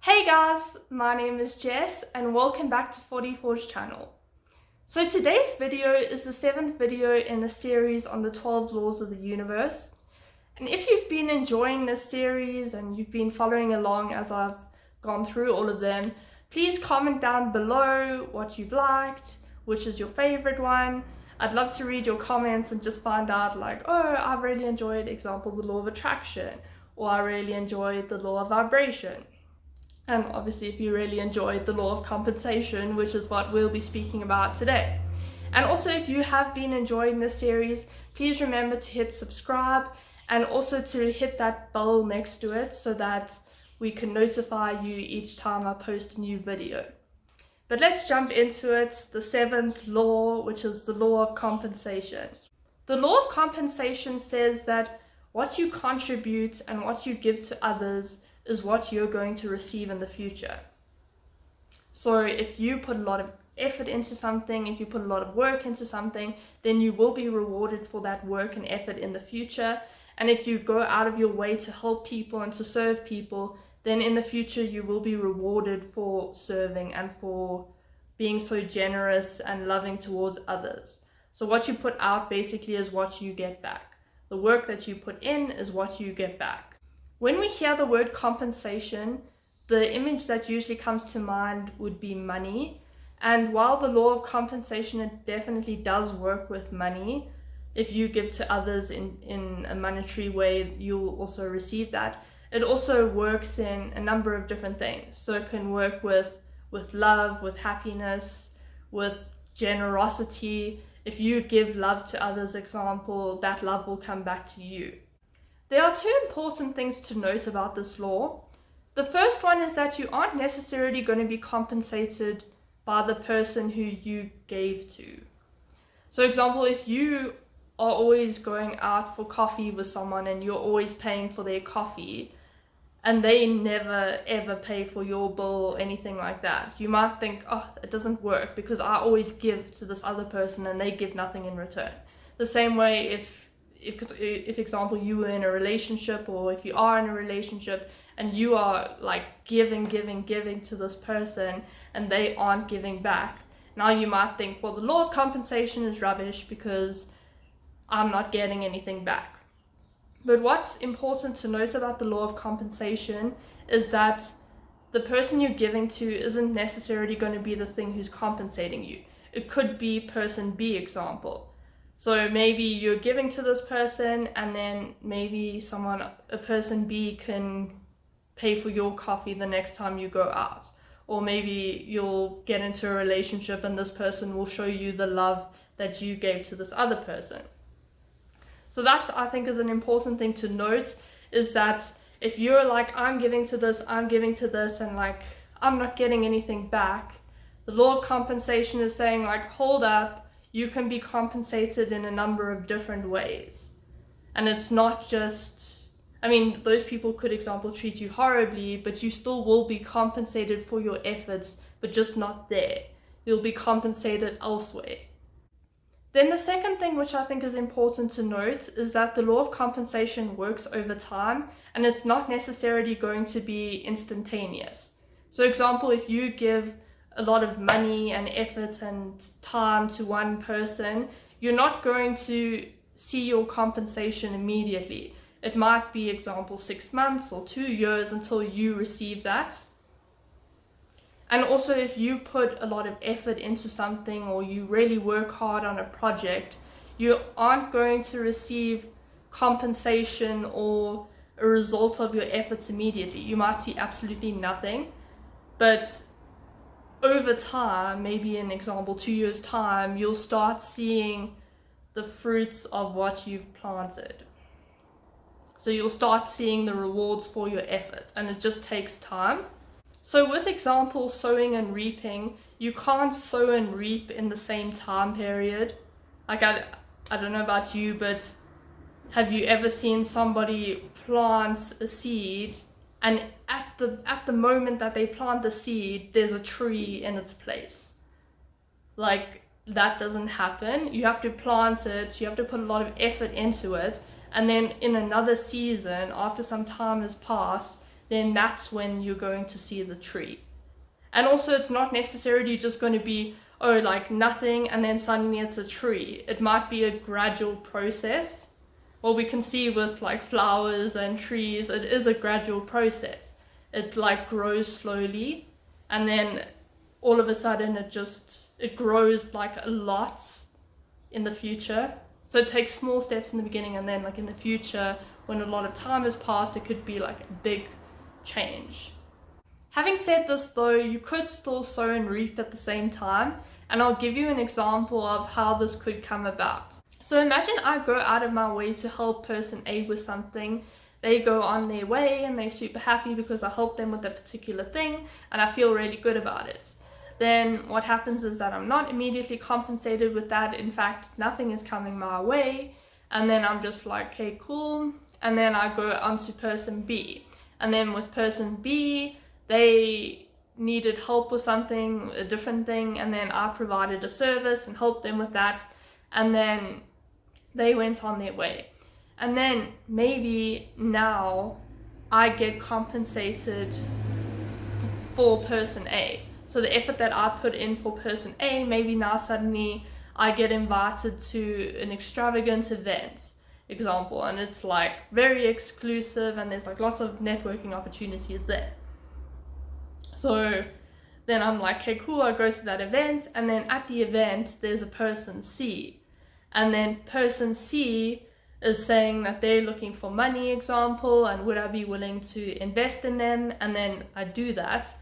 Hey guys, my name is Jess and welcome back to 44's channel. So today's video is the 7th video in the series on the 12 laws of the universe. And if you've been enjoying this series and you've been following along as I've gone through all of them, please comment down below what you've liked, which is your favorite one. I'd love to read your comments and just find out like, oh, I really enjoyed, example, the law of attraction, or I really enjoyed the law of vibration. And obviously if you really enjoyed the law of compensation, which is what we'll be speaking about today. And also if you have been enjoying this series, please remember to hit subscribe and also to hit that bell next to it so that we can notify you each time I post a new video. But let's jump into it, the 7th law, which is the law of compensation. The law of compensation says that what you contribute and what you give to others is what you're going to receive in the future. So if you put a lot of effort into something, if you put a lot of work into something, then you will be rewarded for that work and effort in the future. And if you go out of your way to help people and to serve people, then in the future you will be rewarded for serving and for being so generous and loving towards others. So what you put out basically is what you get back. The work that you put in is what you get back. When we hear the word compensation, the image that usually comes to mind would be money. And while the law of compensation, it definitely does work with money. If you give to others in a monetary way, you'll also receive that. It also works in a number of different things. So it can work with love, with happiness, with generosity. If you give love to others, example, that love will come back to you. There are two important things to note about this law. The first one is that you aren't necessarily going to be compensated by the person who you gave to. So example, if you are always going out for coffee with someone and you're always paying for their coffee and they never ever pay for your bill or anything like that, you might think, oh, it doesn't work because I always give to this other person and they give nothing in return. The same way if example, you were in a relationship, or if you are in a relationship and you are like giving to this person and they aren't giving back, now you might think, well, the law of compensation is rubbish because I'm not getting anything back. But what's important to note about the law of compensation is that the person you're giving to isn't necessarily going to be the thing who's compensating you. It could be person B, example. So maybe you're giving to this person and then maybe a person B can pay for your coffee the next time you go out. Or maybe you'll get into a relationship and this person will show you the love that you gave to this other person. So that's, I think, is an important thing to note, is that if you're like, I'm giving to this, and like, I'm not getting anything back, the law of compensation is saying like, hold up, you can be compensated in a number of different ways. And it's not just, I mean, those people could, example, treat you horribly, but you still will be compensated for your efforts, but just not there. You'll be compensated elsewhere. Then the second thing which I think is important to note is that the law of compensation works over time and it's not necessarily going to be instantaneous. So example, if you give a lot of money and effort and time to one person, you're not going to see your compensation immediately. It might be, example, 6 months or 2 years until you receive that. And also if you put a lot of effort into something or you really work hard on a project, you aren't going to receive compensation or a result of your efforts immediately. You might see absolutely nothing, but over time, maybe in example 2 years time, you'll start seeing the fruits of what you've planted. So you'll start seeing the rewards for your efforts, and it just takes time. So with example sowing and reaping, you can't sow and reap in the same time period. Like I don't know about you, but have you ever seen somebody plant a seed and at the moment that they plant the seed, there's a tree in its place? Like, that doesn't happen. You have to plant it, you have to put a lot of effort into it, and then in another season, after some time has passed, then that's when you're going to see the tree. And also, it's not necessarily just going to be, oh, like nothing and then suddenly it's a tree. It might be a gradual process. What we can see with like flowers and trees, it is a gradual process. It like grows slowly, and then all of a sudden it grows like a lot in the future. So it takes small steps in the beginning, and then like in the future, when a lot of time has passed, it could be like a big change. Having said this though, you could still sow and reap at the same time, and I'll give you an example of how this could come about. So imagine I go out of my way to help person A with something. They go on their way and they're super happy because I helped them with a particular thing and I feel really good about it. Then what happens is that I'm not immediately compensated with that. In fact, nothing is coming my way. And then I'm just like, okay, cool. And then I go on to person B. And then with person B, they needed help with something, a different thing. And then I provided a service and helped them with that. And then they went on their way. And then maybe now I get compensated for person A. So the effort that I put in for person A, maybe now suddenly I get invited to an extravagant event, example, and it's like very exclusive and there's like lots of networking opportunities there. So then I'm like, okay, cool, I go to that event, and then at the event there's a person C, and then person C is saying that they're looking for money, example, and would I be willing to invest in them, and then I do that.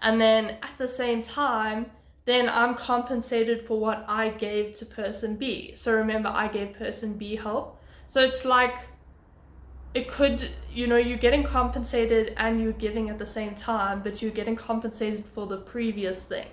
And then at the same time, then I'm compensated for what I gave to person B. So remember, I gave person B help. So it's like, it could, you're getting compensated and you're giving at the same time, but you're getting compensated for the previous thing.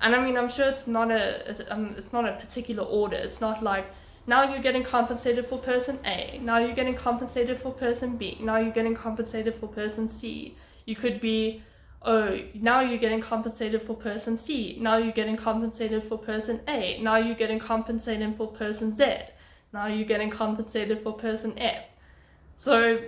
And I mean, I'm sure it's not a particular order. It's not like, now you're getting compensated for person A, now you're getting compensated for person B, now you're getting compensated for person C. You could be, oh, now you're getting compensated for person C, now you're getting compensated for person A, now you're getting compensated for person Z, now you're getting compensated for person F. So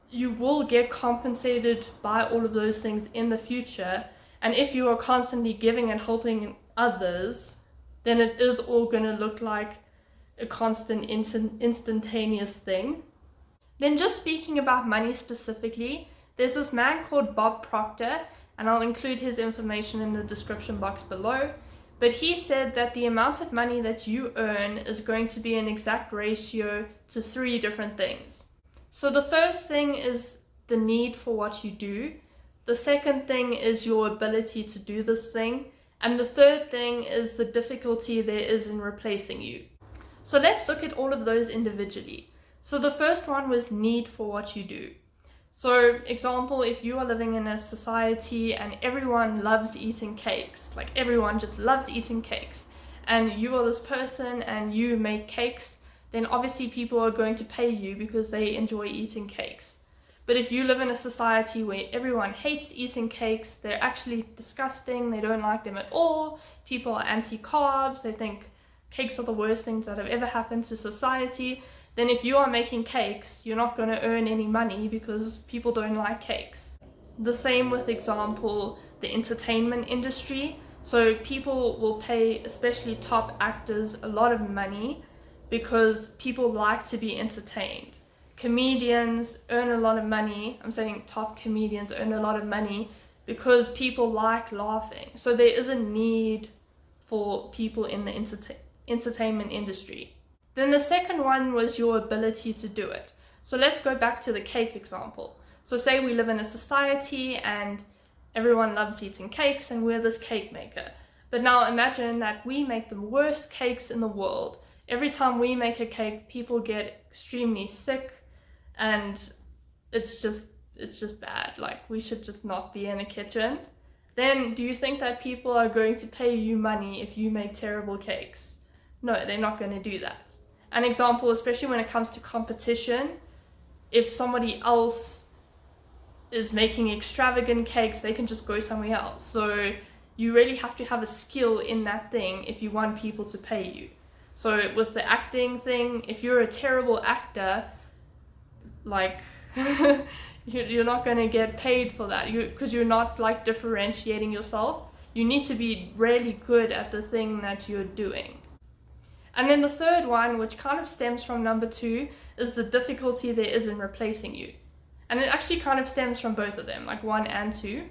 you will get compensated by all of those things in the future, and if you are constantly giving and helping others, then it is all going to look like a constant instantaneous thing. Then just speaking about money specifically, there's this man called Bob Proctor, and I'll include his information in the description box below, but he said that the amount of money that you earn is going to be an exact ratio to 3 different things. So the first thing is the need for what you do, the second thing is your ability to do this thing, and the third thing is the difficulty there is in replacing you. So let's look at all of those individually. So the first one was need for what you do. So example, if you are living in a society and everyone loves eating cakes, like everyone just loves eating cakes, and you are this person and you make cakes, then obviously people are going to pay you because they enjoy eating cakes. But if you live in a society where everyone hates eating cakes, they're actually disgusting, they don't like them at all, people are anti-carbs, they think cakes are the worst things that have ever happened to society, then if you are making cakes, you're not going to earn any money because people don't like cakes. The same with, example, the entertainment industry. So people will pay, especially top actors, a lot of money because people like to be entertained. Comedians earn a lot of money. I'm saying top comedians earn a lot of money because people like laughing. So there is a need for people in the entertainment industry. Then the second one was your ability to do it. So let's go back to the cake example. So say we live in a society and everyone loves eating cakes and we're this cake maker. But now imagine that we make the worst cakes in the world. Every time we make a cake, people get extremely sick and it's just bad. Like, we should just not be in a kitchen. Then do you think that people are going to pay you money if you make terrible cakes? No, they're not going to do that. An example, especially when it comes to competition, if somebody else is making extravagant cakes, they can just go somewhere else. So you really have to have a skill in that thing if you want people to pay you. So with the acting thing, if you're a terrible actor, like you're not going to get paid for that, because you're not like differentiating yourself. You need to be really good at the thing that you're doing. And then the third one, which kind of stems from number 2, is the difficulty there is in replacing you. And it actually kind of stems from both of them, like 1 and 2.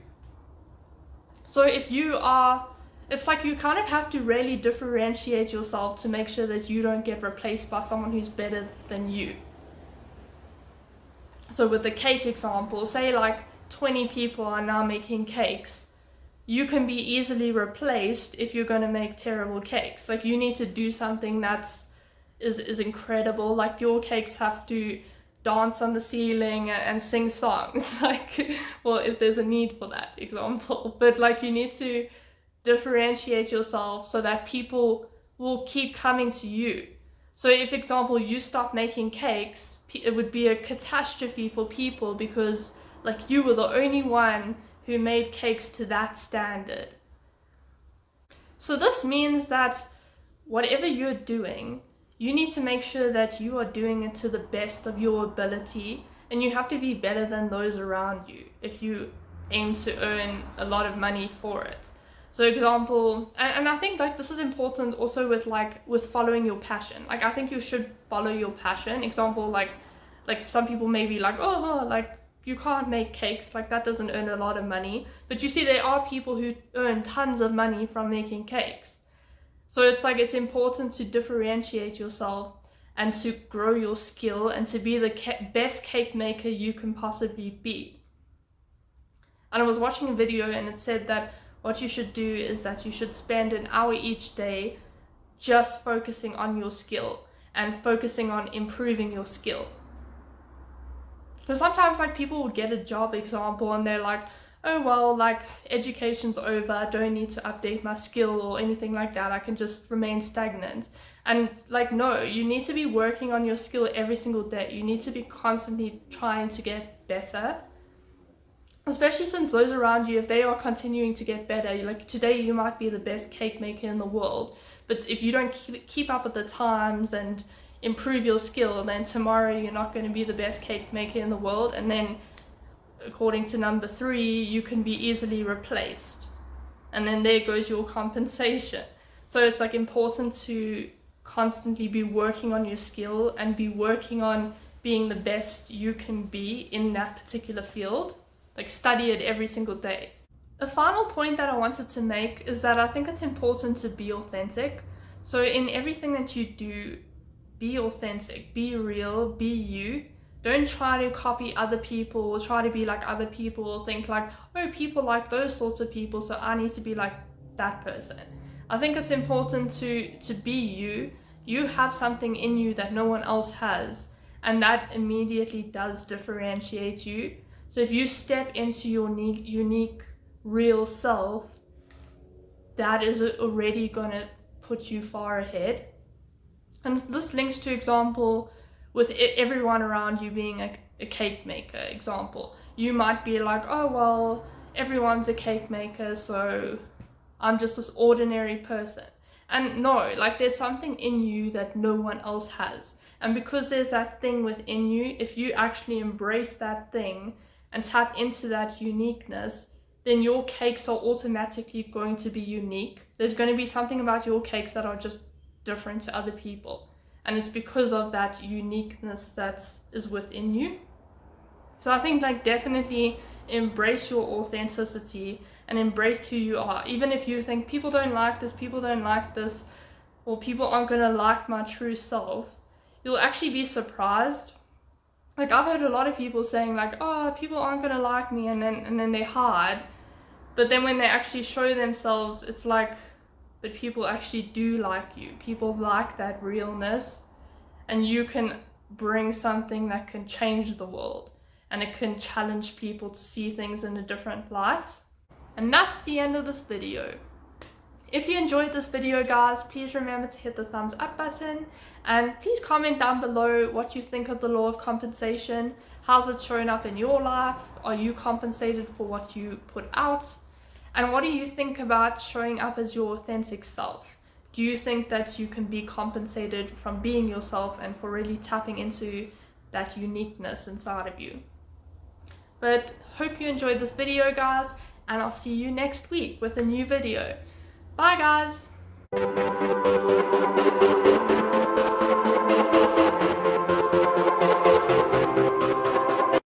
So if you are, it's like you kind of have to really differentiate yourself to make sure that you don't get replaced by someone who's better than you. So with the cake example, say like 20 people are now making cakes. You can be easily replaced if you're going to make terrible cakes. Like, you need to do something is incredible. Like, your cakes have to dance on the ceiling and sing songs. Like, well, if there's a need for that example. But like, you need to differentiate yourself so that people will keep coming to you. So if, example, you stop making cakes, it would be a catastrophe for people, because like, you were the only one who made cakes to that standard. So this means that whatever you're doing, you need to make sure that you are doing it to the best of your ability, and you have to be better than those around you if you aim to earn a lot of money for it. So example, and I think like this is important also with following your passion. Like, I think you should follow your passion. Example, like some people may be like, oh, like, you can't make cakes, like that doesn't earn a lot of money. But you see, there are people who earn tons of money from making cakes. So it's like, it's important to differentiate yourself and to grow your skill and to be the best cake maker you can possibly be. And I was watching a video and it said that what you should do is that you should spend an hour each day just focusing on your skill and focusing on improving your skill. Because sometimes like people will get a job, example, and they're like, oh well, like education's over, I don't need to update my skill or anything like that, I can just remain stagnant. And like, no, you need to be working on your skill every single day. You need to be constantly trying to get better. Especially since those around you, if they are continuing to get better, like today you might be the best cake maker in the world, but if you don't keep up with the times and improve your skill, then tomorrow you're not going to be the best cake maker in the world, and then according to number 3, you can be easily replaced, and then there goes your compensation. So it's like important to constantly be working on your skill and be working on being the best you can be in that particular field. Like, study it every single day. A final point that I wanted to make is that I think it's important to be authentic. So in everything that you do, be authentic, be real, be you. Don't try to copy other people or try to be like other people, or think like, oh, people like those sorts of people, so I need to be like that person. I think it's important to be you. You have something in you that no one else has, and that immediately does differentiate you. So if you step into your unique, real self, that is already going to put you far ahead. And this links to example with everyone around you being a cake maker. Example, you might be like, oh well, everyone's a cake maker, so I'm just this ordinary person. And no, like, there's something in you that no one else has. And because there's that thing within you, if you actually embrace that thing and tap into that uniqueness, then your cakes are automatically going to be unique. There's going to be something about your cakes that are just different to other people, and it's because of that uniqueness that is within you. So I think like definitely embrace your authenticity and embrace who you are, even if you think people don't like this, or people aren't going to like my true self. You'll actually be surprised. Like, I've heard a lot of people saying like, oh, people aren't going to like me, and then they hide, but then when they actually show themselves, it's like, but people actually do like you. People like that realness, and you can bring something that can change the world, and it can challenge people to see things in a different light. And that's the end of this video. If you enjoyed this video, guys, please remember to hit the thumbs up button, and please comment down below what you think of the law of compensation. How's it shown up in your life? Are you compensated for what you put out? And what do you think about showing up as your authentic self? Do you think that you can be compensated from being yourself and for really tapping into that uniqueness inside of you? But hope you enjoyed this video, guys, and I'll see you next week with a new video. Bye, guys!